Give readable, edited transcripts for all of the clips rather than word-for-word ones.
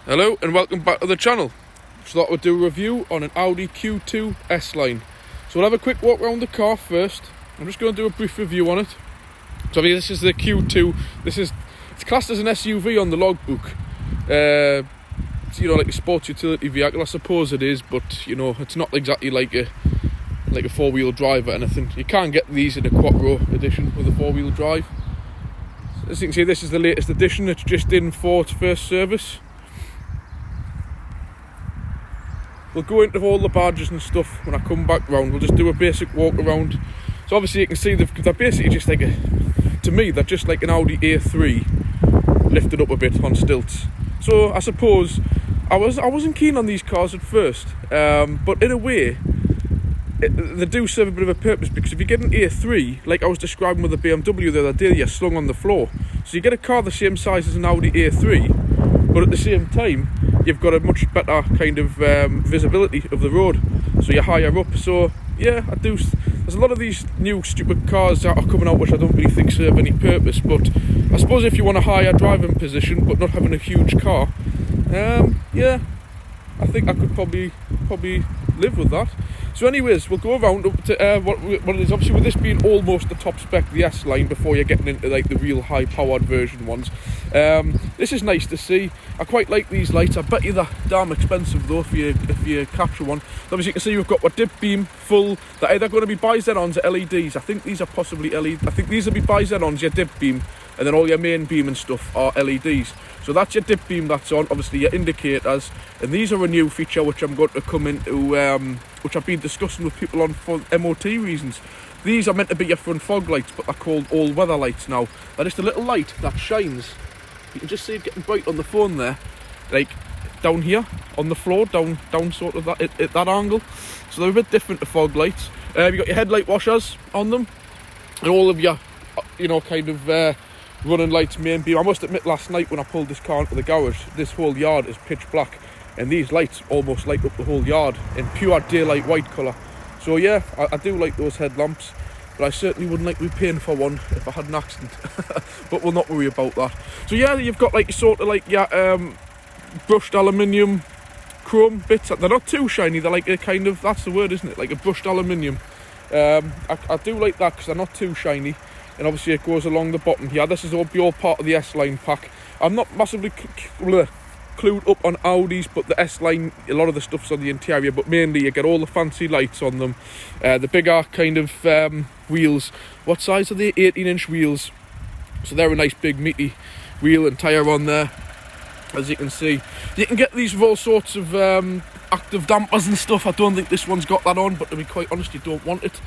Hello and welcome back to the channel. So thought we'd do a review on an Audi Q2 S-Line. So we'll have a quick walk around the car first. I'm just going to do a brief review on it. So this is the Q2. It's classed as an SUV on the logbook. It's, like a sports utility vehicle, I suppose it is, but it's not exactly like a four-wheel drive or anything. You can't get these in a Quattro edition with a four-wheel drive. As you can see, this is the latest edition. It's just in for its first service. We'll go into all the badges and stuff when I come back round. We'll just do a basic walk around. So obviously you can see they're basically just like to me, they're just like an Audi A3 lifted up a bit on stilts. So I suppose I wasn't keen on these cars at first, but in a way they do serve a bit of a purpose, because if you get an A3, like I was describing with the BMW the other day, you're slung on the floor. So you get a car the same size as an Audi A3, but at the same time you've got a much better kind of visibility of the road, so you're higher up. So yeah, there's a lot of these new stupid cars that are coming out which I don't really think serve any purpose, but I suppose if you want a higher driving position but not having a huge car, yeah, I think I could probably live with that. So anyways, we'll go around up to what it is. Obviously with this being almost the top spec, the S-Line, before you're getting into like the real high powered version ones. This is nice to see. I quite like these lights. I bet you they're damn expensive though if you capture one. Obviously you can see we've got what dip beam full. They're either going to be bi-xenons or LEDs. I think these are possibly LED. I think these will be bi-xenons, your dip beam, and then all your main beam and stuff are LEDs. So that's your dip beam that's on, obviously your indicators, and these are a new feature which I'm going to come into, which I've been discussing with people on for MOT reasons. These are meant to be your front fog lights, but they're called all-weather lights now. They're just a little light that shines. You can just see it getting bright on the phone there, like down here on the floor, down sort of that at that angle. So they're a bit different to fog lights. You've got your headlight washers on them, and all of your, kind of running lights, main beam. I must admit, last night when I pulled this car into the garage, this whole yard is pitch black, and these lights almost light up the whole yard in pure daylight white colour. So yeah, I do like those headlamps, but I certainly wouldn't like to be paying for one if I had an accident. But we'll not worry about that. So yeah, you've got like sort of like your brushed aluminium chrome bits. They're not too shiny, they're like a kind of, that's the word, isn't it, like a brushed aluminium. I do like that because they're not too shiny. And obviously it goes along the bottom here. This is all part of the S-Line pack. I'm not massively clued up on Audis, but the S-Line, a lot of the stuff's on the interior, but mainly you get all the fancy lights on them. The bigger kind of wheels. What size are they? 18-inch wheels. So they're a nice big meaty wheel and tyre on there, as you can see. You can get these with all sorts of active dampers and stuff. I don't think this one's got that on, but to be quite honest, you don't want it.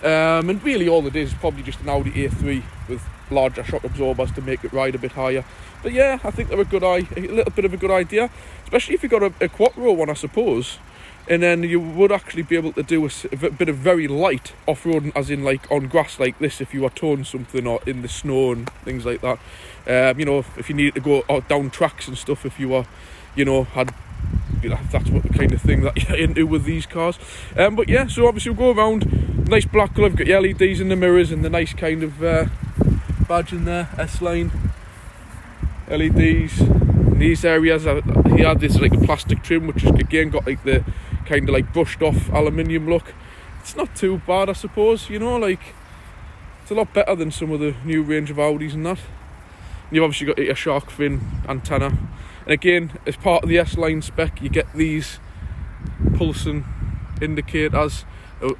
And really all it is probably just an Audi A3 with larger shock absorbers to make it ride a bit higher. But yeah, I think they're a little bit of a good idea, especially if you've got a Quattro one, I suppose. And then you would actually be able to do a bit of very light off-roading, as in like on grass like this, if you are towing something, or in the snow and things like that. If you needed to go down tracks and stuff, if you were, that's what the kind of thing that you're into with these cars. But yeah, so obviously we'll go around. Nice black colour. You've got your LEDs in the mirrors and the nice kind of badge in there, S-Line LEDs. In these areas he had this like a plastic trim, which has again got like the kind of like brushed off aluminium look. It's not too bad, I suppose, like it's a lot better than some of the new range of Audis and that. And you've obviously got your shark fin antenna, and again, as part of the S-Line spec, you get these pulsing indicators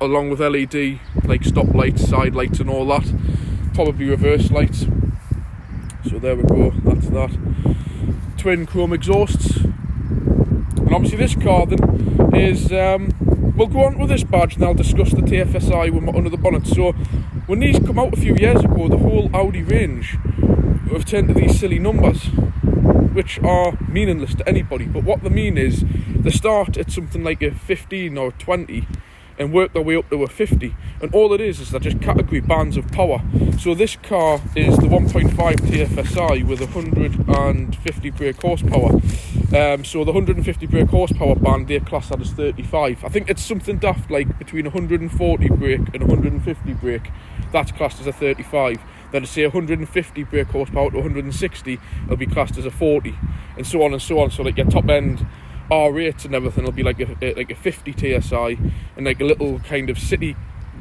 along with LED like stop lights, side lights and all that. Probably reverse lights. So there we go, that's that. Twin chrome exhausts. And obviously this car then is, we'll go on with this badge and I'll discuss the TFSI under the bonnet. So when these come out a few years ago, the whole Audi range have turned to these silly numbers, which are meaningless to anybody. But what they mean is they start at something like a 15 or a 20 and work their way up to a 50, and all it is they're just category bands of power. So this car is the 1.5 TFSI with 150 brake horsepower. So the 150 brake horsepower band, they class that as 35. I think it's something daft like between 140 brake and 150 brake, that's classed as a 35. Then to say 150 brake horsepower to 160, it'll be classed as a 40, and so on and so on. So like your top end R8s and everything will be like a 50 TSI, and like a little kind of city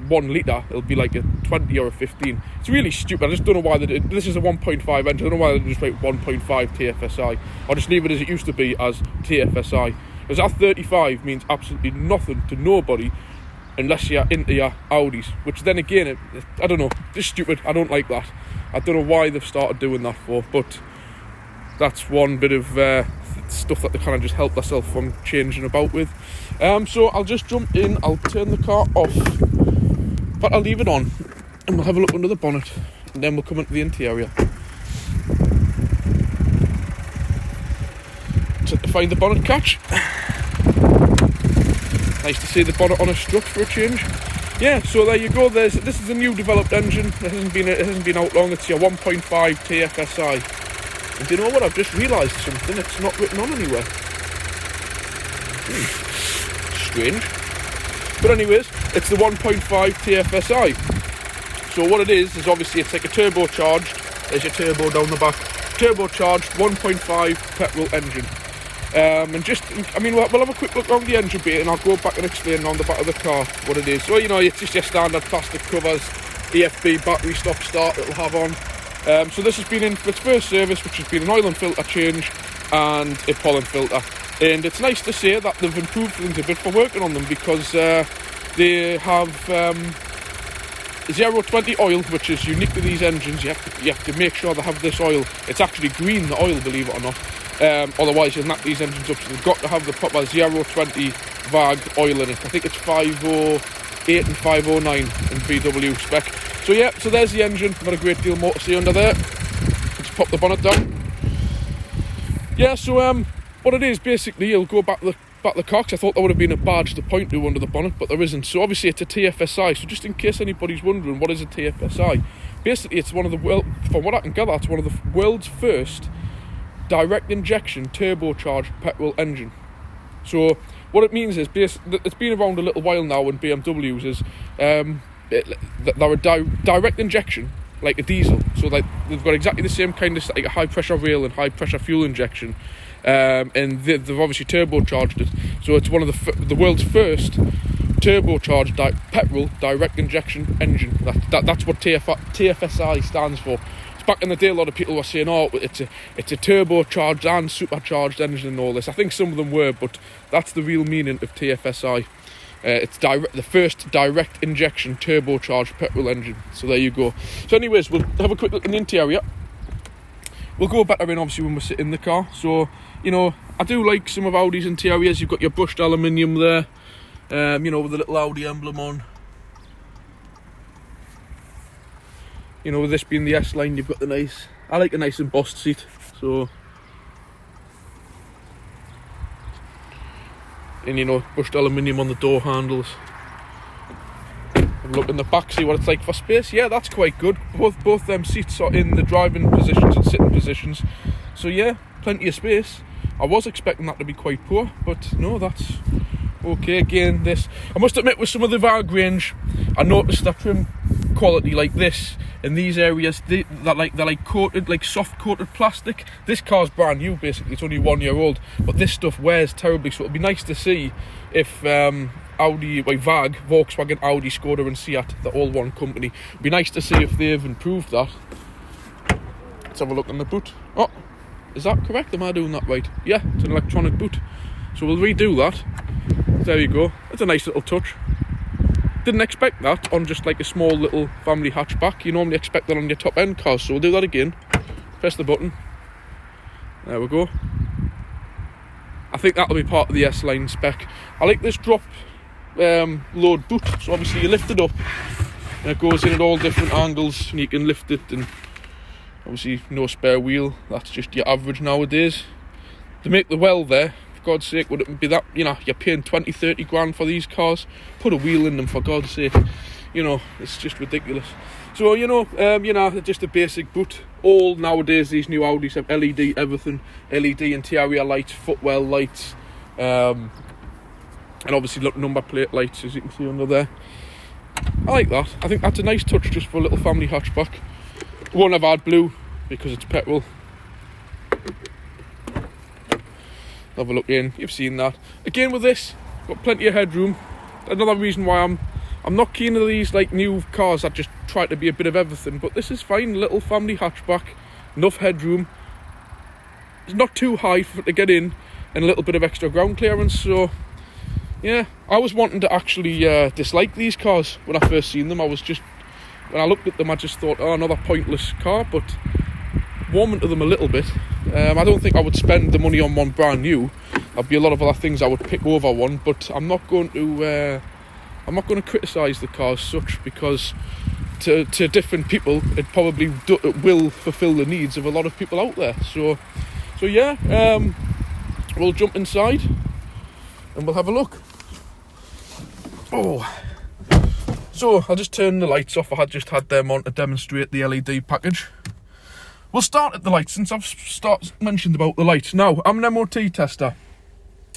1 litre, it'll be like a 20 or a 15. It's really stupid. I just don't know why they did. This is a 1.5 engine. I don't know why they just write 1.5 TFSI, or just leave it as it used to be as TFSI. Because that 35 means absolutely nothing to nobody unless you're into your Audis, which then again, I don't know, just stupid. I don't like that. I don't know why they've started doing that for, but that's one bit of stuff that they kind of just help themselves from changing about with. So I'll just jump in, I'll turn the car off, but I'll leave it on, and we'll have a look under the bonnet, and then we'll come into the interior. So to find the bonnet catch. Nice to see the bonnet on a strut for a change. Yeah, so there you go. This is a new developed engine. It hasn't been out long. It's your 1.5 TFSI. And do you know what? I've just realised something. It's not written on anywhere. Strange. But anyways, it's the 1.5 TFSI. So what it is obviously it's like a turbocharged. There's your turbo down the back. Turbocharged 1.5 petrol engine. And just, I mean, we'll have a quick look around the engine bay, and I'll go back and explain on the back of the car what it is. So, you know, it's just your standard plastic covers, EFB battery stop-start it'll have on. So this has been in for its first service, which has been an oil and filter change and a pollen filter. And it's nice to say that they've improved things a bit for working on them, because they have 020 oil, which is unique to these engines. You have to make sure they have this oil. It's actually green, the oil, believe it or not. Otherwise you'll knock these engines up, so they've got to have the proper 020 VAG oil in it. I think it's 508 and 509 in VW spec. So yeah, so there's the engine. Got a great deal more to see under there. Let's pop the bonnet down. Yeah, so what it is basically, you'll go back the car, 'cause I thought there would have been a badge to point to under the bonnet, but there isn't. So obviously it's a TFSI. So just in case anybody's wondering, what is a TFSI? Basically, it's one of the from what I can gather, it's one of the world's first direct injection turbocharged petrol engine. So what it means is, it's been around a little while now in BMWs, is they're a direct injection, like a diesel. So like they've got exactly the same kind of like a high pressure rail and high pressure fuel injection, and they've obviously turbocharged it. So it's one of the world's first turbocharged petrol direct injection engine. That's what TFSI stands for. Back in the day, a lot of people were saying, "Oh, it's a turbocharged and supercharged engine and all this." I think some of them were, but that's the real meaning of TFSI. It's the first direct injection turbocharged petrol engine. So there you go. So anyways, we'll have a quick look in the interior. We'll go better in obviously when we're sitting in the car. So, you know, I do like some of Audi's interiors. You've got your brushed aluminium there, you know, with the little Audi emblem on. You know, with this being the S-Line, you've got the nice, I like a nice embossed seat, so. And you know, brushed aluminium on the door handles. Have a look in the back, see what it's like for space. Yeah, that's quite good. Both them seats are in the driving positions and sitting positions. So yeah, plenty of space. I was expecting that to be quite poor, but no, that's okay. Again, this, I must admit, with some of the VAG range, I noticed that trim quality like this in these areas, they're like coated, like soft coated plastic. This car's brand new, basically. It's only 1 year old, but this stuff wears terribly. So it'd be nice to see if Audi, like VAG, Volkswagen, Audi, Skoda and Seat, they're all one company. It'd be nice to see if they've improved that. Let's have a look in the boot. Oh, is that correct? Am I doing that right? Yeah, it's an electronic boot. So we'll redo that. There you go. That's a nice little touch. Didn't expect that on just like a small little family hatchback. You normally expect that on your top end cars, so we'll do that again. Press the button. There we go. I think that'll be part of the S-Line spec. I like this drop load boot. So obviously you lift it up and it goes in at all different angles, and you can lift it, and obviously no spare wheel. That's just your average nowadays. To make the well there, God's sake, would it be that, you know, you're paying 20-30 grand for these cars? Put a wheel in them, for God's sake. You know, it's just ridiculous. So, you know, just a basic boot. All nowadays, these new Audis have LED everything. LED interior lights, footwell lights, and obviously number plate lights, as you can see under there. I like that. I think that's a nice touch just for a little family hatchback. Won't have had blue because it's petrol. Have a look in. You've seen that. Again with this, got plenty of headroom. Another reason why I'm not keen on these like new cars that just try to be a bit of everything. But this is fine. Little family hatchback, enough headroom. It's not too high for it to get in, and a little bit of extra ground clearance. So yeah, I was wanting to actually dislike these cars when I first seen them. When I looked at them, I just thought, oh, another pointless car. But warming to them a little bit. I don't think I would spend the money on one brand new. There'd be a lot of other things I would pick over one, but I'm not going to criticise the car as such, because to different people it probably will fulfil the needs of a lot of people out there. So yeah, we'll jump inside and we'll have a look. Oh, so I'll just turn the lights off. I had just had them on to demonstrate the LED package. We'll start at the lights, since I've mentioned about the lights. Now, I'm an MOT tester,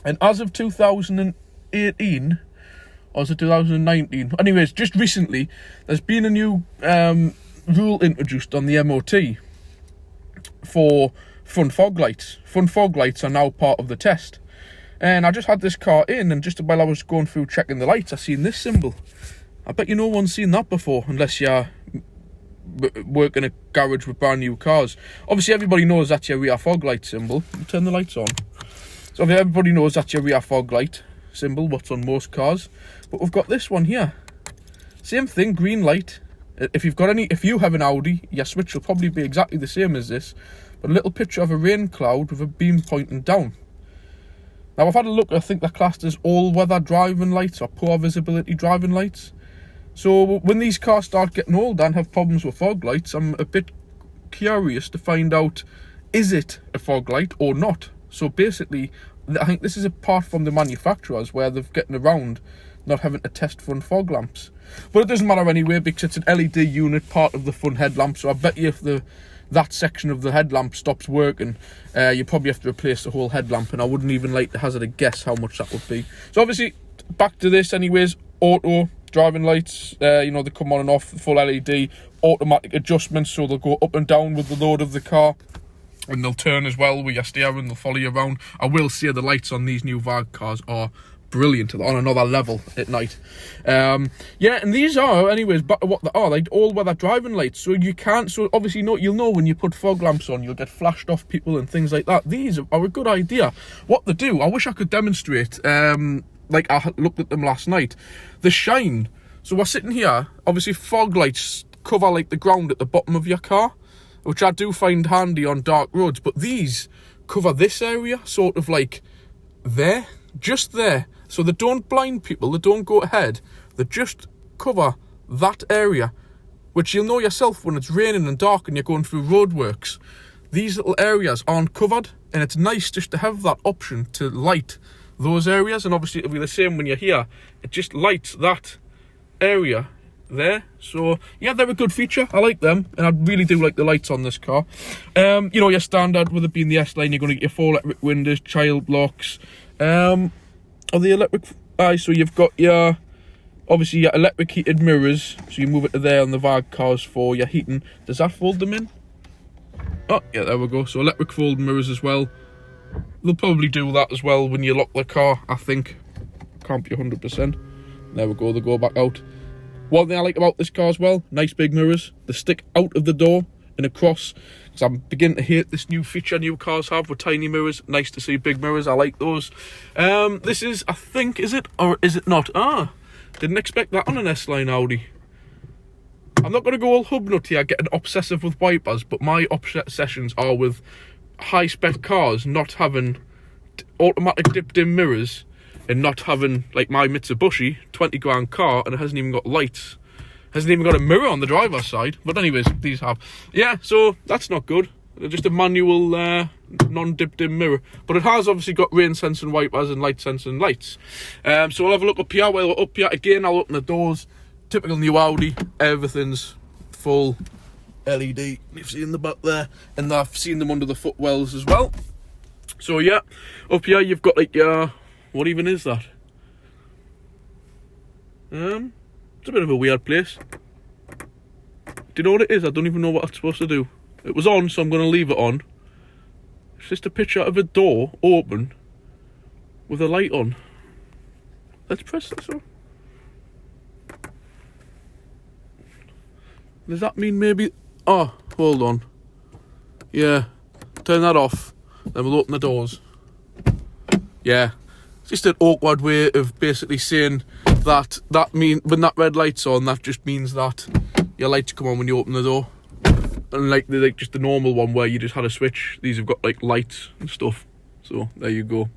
and as of 2018, or was it 2019? Anyways, just recently, there's been a new rule introduced on the MOT for front fog lights. Front fog lights are now part of the test. And I just had this car in, and just while I was going through checking the lights, I seen this symbol. I bet you no one's seen that before, unless you're work in a garage with brand new cars. Obviously everybody knows that's your rear fog light symbol. Turn the lights on. So everybody knows that's your rear fog light symbol, what's on most cars. But we've got this one here. Same thing, green light. If you have an Audi, your switch will probably be exactly the same as this, but a little picture of a rain cloud with a beam pointing down. Now I've had a look. I think they're classed as all-weather driving lights or poor visibility driving lights. So when these cars start getting older and have problems with fog lights, I'm a bit curious to find out, is it a fog light or not? So basically, I think this is apart from the manufacturers, where they're getting around not having to test front fog lamps. But it doesn't matter anyway, because it's an LED unit, part of the front headlamp. So I bet you if that section of the headlamp stops working, you probably have to replace the whole headlamp, and I wouldn't even like to hazard a guess how much that would be. So obviously, back to this anyways, auto driving lights, they come on and off, full LED, automatic adjustments, so they'll go up and down with the load of the car, and they'll turn as well with your steering, they'll follow you around. I will say the lights on these new VAG cars are brilliant, on another level at night. Yeah, and these are, anyways, back to what they are, like all-weather driving lights. So obviously you'll know when you put fog lamps on, you'll get flashed off people and things like that. These are a good idea. What they do, I wish I could demonstrate, like I looked at them last night. The shine. So we're sitting here, obviously fog lights cover like the ground at the bottom of your car, which I do find handy on dark roads, but these cover this area, sort of like there, just there. So they don't blind people, they don't go ahead, they just cover that area, which you'll know yourself when it's raining and dark and you're going through roadworks. These little areas aren't covered, and it's nice just to have that option to light those areas. And obviously it'll be the same when you're here, it just lights that area there. So yeah, they're a good feature. I like them, and I really do like the lights on this car. Your standard, with it being the S line, you're going to get your 4 electric windows, child locks, or the electric eye. So you've got your electric heated mirrors, so you move it to there on the VAG cars for your heating. Does that fold them in? Oh yeah, there we go. So electric fold mirrors as well. They'll probably do that as well when you lock the car, I think. Can't be 100%. There we go, they go back out. One thing I like about this car as well, nice big mirrors. They stick out of the door and across, because I'm beginning to hate this new feature new cars have with tiny mirrors. Nice to see big mirrors, I like those. This is, I think, is it or is it not? Didn't expect that on an S-Line Audi. I'm not going to go all hub nut here, getting obsessive with wipers, but my obsessions are with high-spec cars not having automatic dipped-in mirrors, and not having, like my Mitsubishi, 20 grand car, and it hasn't even got lights. Hasn't even got a mirror on the driver's side. But anyways, these have. Yeah, so that's not good. They're just a manual, non-dipped-in mirror. But it has obviously got rain-sensing wipers and light-sensing lights. So we'll have a look up here. While we're up here, again, I'll open the doors. Typical new Audi. Everything's full LED. You've seen the back there. And I've seen them under the footwells as well. So yeah, up here you've got like your... What even is that? It's a bit of a weird place. Do you know what it is? I don't even know what it's supposed to do. It was on, so I'm going to leave it on. It's just a picture of a door open with a light on. Let's press this on. Does that mean maybe... Oh, hold on. Yeah, turn that off. Then we'll open the doors. Yeah, it's just an awkward way of basically saying that when that red light's on, that just means that your lights come on when you open the door. And like just the normal one where you just had a switch, these have got like lights and stuff. So there you go.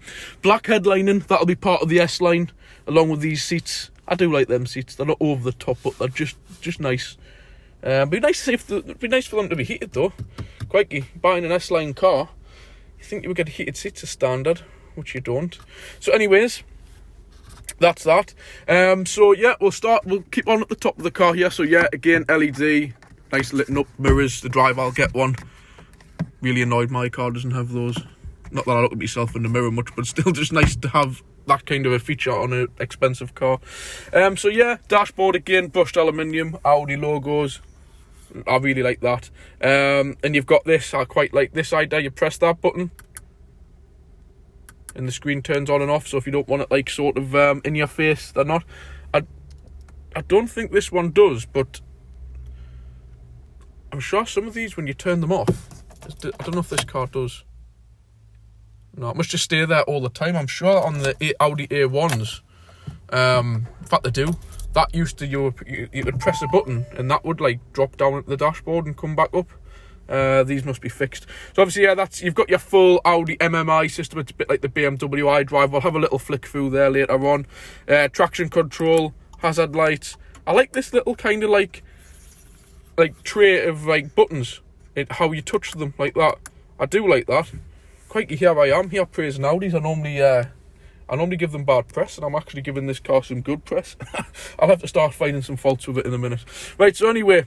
Black headlining, that'll be part of the S line, along with these seats. I do like them seats. They're not over the top, but they're just nice. Be nice to see it'd be nice for them to be heated though. Crikey, buying an S line car, you think you would get heated seats as standard, which you don't. So anyways, that's that. So yeah, we'll keep on at the top of the car here. So yeah, again, LED, nice lit up mirrors. The driver, I'll get one. Really annoyed my car doesn't have those. Not that I look at myself in the mirror much, but still just nice to have that kind of a feature on an expensive car. So yeah, dashboard again, brushed aluminium, Audi logos. I really like that. And you've got this, I quite like this idea. You press that button and the screen turns on and off. So if you don't want it like sort of in your face, they're not. I don't think this one does, but I'm sure some of these when you turn them off, I don't know if this car does. No, it must just stay there all the time. I'm sure on the Audi A1s, in fact they do, that used to, you would press a button and that would like drop down at the dashboard and come back up. These must be fixed. So obviously, yeah, you've got your full Audi MMI system. It's a bit like the BMW iDrive. We'll have a little flick through there later on. Traction control, hazard lights. I like this little kind of like tray of like buttons, how you touch them like that. I do like that. Crikey, here I am, here praising Audis. I normally give them bad press, and I'm actually giving this car some good press. I'll have to start finding some faults with it in a minute. Right, so anyway,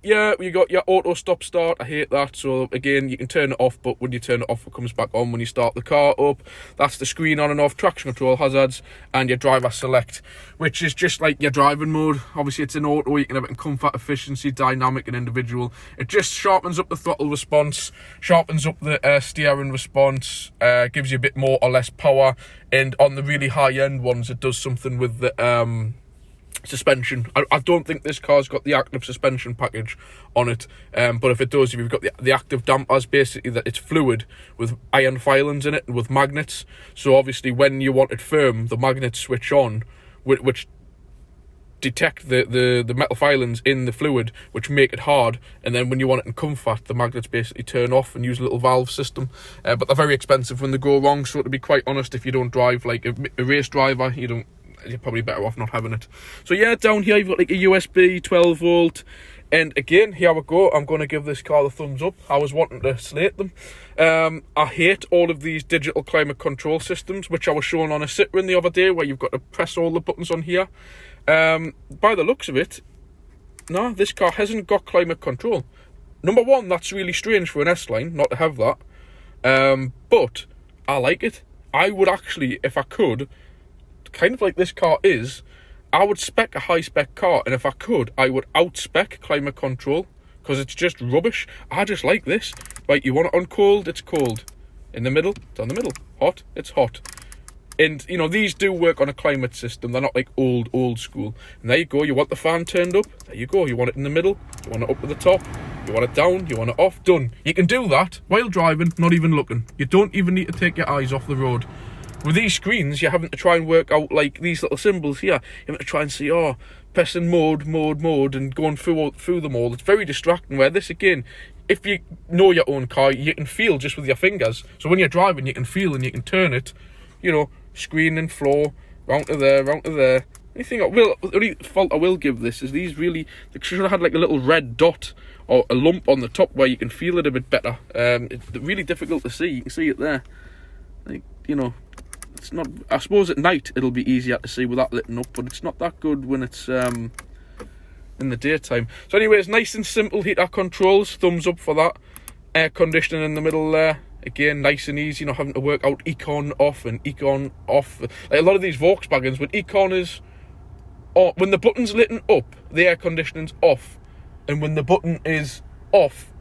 yeah, you got your auto stop start. I hate that. So again, you can turn it off, but when you turn it off, it comes back on when you start the car up. That's the screen on and off, traction control, hazards, and your driver select, which is just like your driving mode. Obviously, it's in auto. You can have it in comfort, efficiency, dynamic, and individual. It just sharpens up the throttle response, sharpens up the steering response, gives you a bit more or less power. And on the really high-end ones, it does something with the suspension. I don't think this car's got the active suspension package on it. But if it does, if you've got the active dampers, basically that it's fluid with iron filings in it and with magnets. So obviously when you want it firm, the magnets switch on, which detect the metal filings in the fluid, which make it hard, and then when you want it in comfort, the magnets basically turn off and use a little valve system. But they're very expensive when they go wrong, so to be quite honest, if you don't drive like a race driver, you're probably better off not having it. So yeah, down here you've got like a USB 12 volt, and again, here we go. I'm going to give this car the thumbs up. I was wanting to slate them. I hate all of these digital climate control systems, which I was showing on a Citroen the other day, where you've got to press all the buttons on here. By the looks of it, no, this car hasn't got climate control. Number one, that's really strange for an S-Line not to have that. But I like it. I would actually, if I could, kind of like this car is, I would spec a high-spec car, and if I could, I would out-spec climate control, because it's just rubbish. I just like this. Right, you want it on cold, it's cold. In the middle, it's on the middle. Hot, it's hot. And, you know, these do work on a climate system. They're not like old school. And there you go. You want the fan turned up? There you go. You want it in the middle? You want it up at the top? You want it down? You want it off? Done. You can do that while driving, not even looking. You don't even need to take your eyes off the road. With these screens, you're having to try and work out, like, these little symbols here. You're having to try and see, pressing mode, and going through them all. It's very distracting. Where this, again, if you know your own car, you can feel just with your fingers. So when you're driving, you can feel and you can turn it, you know, screen and floor, round to there. The only fault I will give this is these really, they should have had like a little red dot or a lump on the top where you can feel it a bit better. It's really difficult to see. You can see it there. Like, you know, it's not, I suppose at night it'll be easier to see with that lit up, but it's not that good when it's in the daytime. So anyways, nice and simple heater controls, thumbs up for that. Air conditioning in the middle there. Again, nice and easy, not having to work out econ off and econ off. Like a lot of these Volkswagens, when econ is, or when the button's lit up, the air conditioning's off, and when the button is off,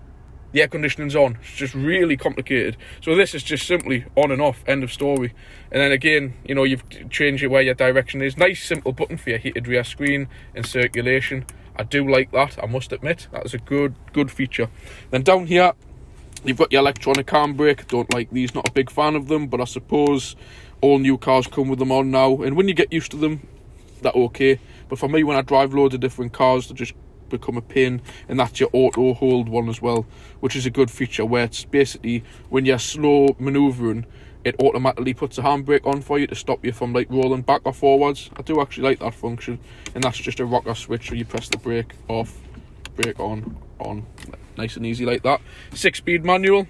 the air conditioning's on. It's just really complicated. So this is just simply on and off, end of story. And then again, you know, you've changed it where your direction is. Nice simple button for your heated rear screen and circulation. I do like that, I must admit. That is a good feature. Then down here, you've got your electronic handbrake. Don't like these, not a big fan of them, but I suppose all new cars come with them on now. And when you get used to them, that's okay. But for me, when I drive loads of different cars, they just become a pain. And that's your auto hold one as well, which is a good feature, where it's basically when you're slow manoeuvring, it automatically puts a handbrake on for you to stop you from like rolling back or forwards. I do actually like that function. And that's just a rocker switch, so you press the brake off, brake on, nice and easy like that. 6-speed manual.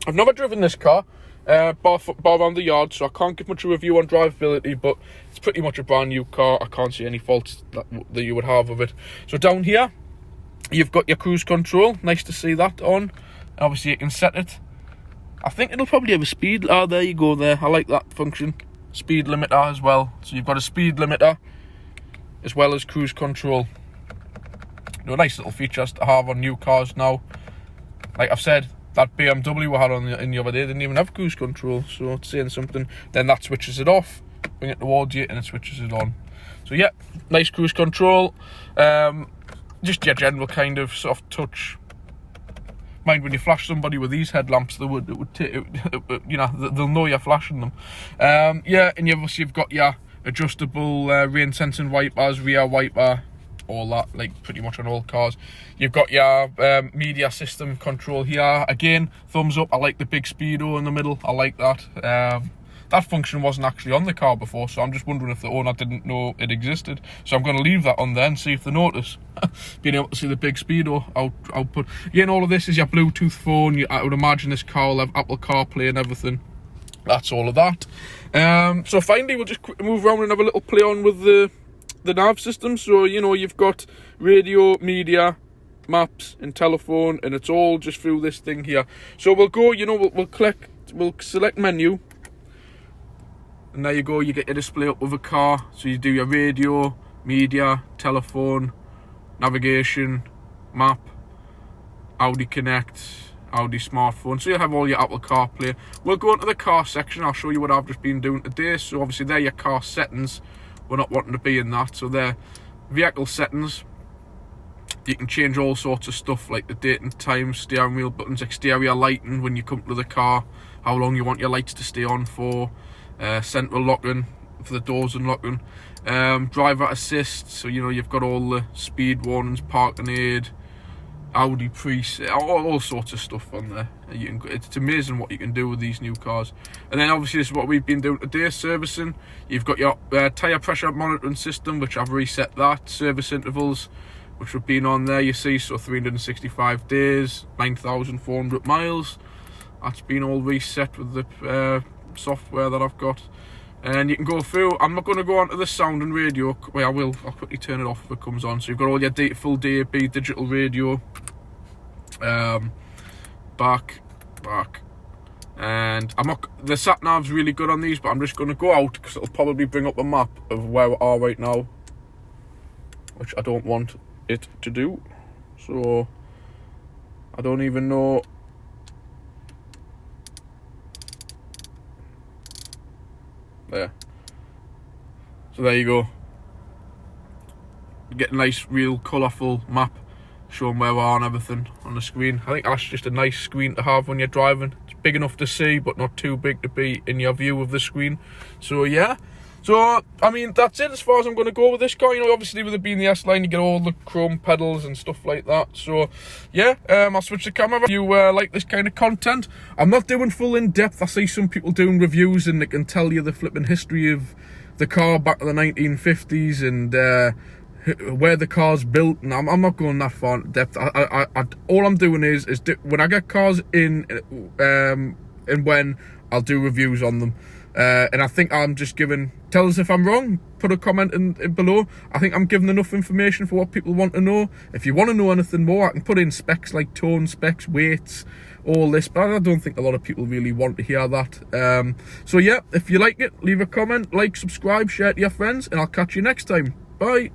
I've never driven this car, bar around the yard, so I can't give much of a review on drivability, but it's pretty much a brand new car. I can't see any faults that you would have of it. So down here, you've got your cruise control. Nice to see that on. Obviously, you can set it. I think it'll probably have a speed. Oh, there you go there. I like that function. Speed limiter as well. So you've got a speed limiter as well as cruise control. You know, nice little features to have on new cars now. Like I've said, that BMW we had on in the other day didn't even have cruise control, so it's saying something. Then that switches it off, bring it towards you, and it switches it on. So yeah, nice cruise control. Just your general kind of soft touch. Mind when you flash somebody with these headlamps, you know, they'll know you're flashing them. Yeah, and you've got your adjustable rain sensing wipers, rear wiper, all that, like pretty much on all cars. You've got your media system control here. Again, thumbs up. I like the big speedo in the middle. I like that. That function wasn't actually on the car before, so I'm just wondering if the owner didn't know it existed. So I'm going to leave that on there and see if they notice. Being able to see the big speedo output. Again, all of this is your Bluetooth phone. I would imagine this car will have Apple CarPlay and everything. That's all of that. So finally, we'll just move around and have a little play on with the nav system. So, you know, you've got radio, media, maps and telephone, and it's all just through this thing here. So we'll go, you know, we'll select menu, and there you go, you get your display up with a car. So you do your radio, media, telephone, navigation, map, Audi Connect, Audi smartphone. So you'll have all your Apple CarPlay. We'll go into the car section. I'll show you what I've just been doing today. So obviously they're your car settings. We're not wanting to be in that. So they're vehicle settings. You can change all sorts of stuff like the date and time, steering wheel buttons, exterior lighting when you come to the car, how long you want your lights to stay on for, central locking for the doors unlocking, driver assist, so you know you've got all the speed warnings, parking aid, Audi preset, all sorts of stuff on there. It's amazing what you can do with these new cars. And then obviously this is what we've been doing today, servicing. You've got your tyre pressure monitoring system, which I've reset that, service intervals, which have been on there, you see, so 365 days, 9,400 miles. That's been all reset with the software that I've got. And you can go through. I'm not going to go on to the sound and radio. Well, I will. I'll quickly turn it off if it comes on. So you've got all your full DAB digital radio. Back. And I'm not. The sat nav's really good on these, but I'm just going to go out because it'll probably bring up a map of where we are right now, which I don't want it to do. So I don't even know. There. So there you go. You get a nice, real colourful map showing where we are and everything on the screen. I think that's just a nice screen to have when you're driving. It's big enough to see, but not too big to be in your view of the screen. So yeah. So, I mean, that's it as far as I'm going to go with this car. You know, obviously with it being the S-Line, you get all the chrome pedals and stuff like that. So, yeah, I'll switch the camera. If you like this kind of content, I'm not doing full in-depth. I see some people doing reviews and they can tell you the flipping history of the car back in the 1950s and where the car's built. And I'm not going that far in depth. All I'm doing is when I get cars in and when I'll do reviews on them. And I think I'm just giving, tell us if I'm wrong, put a comment in below. I think I'm giving enough information for what people want to know. If you want to know anything more, I can put in specs like tone specs, weights, all this, but I don't think a lot of people really want to hear that. So yeah, if you like it, leave a comment, like, subscribe, share it to your friends, and I'll catch you next time. Bye.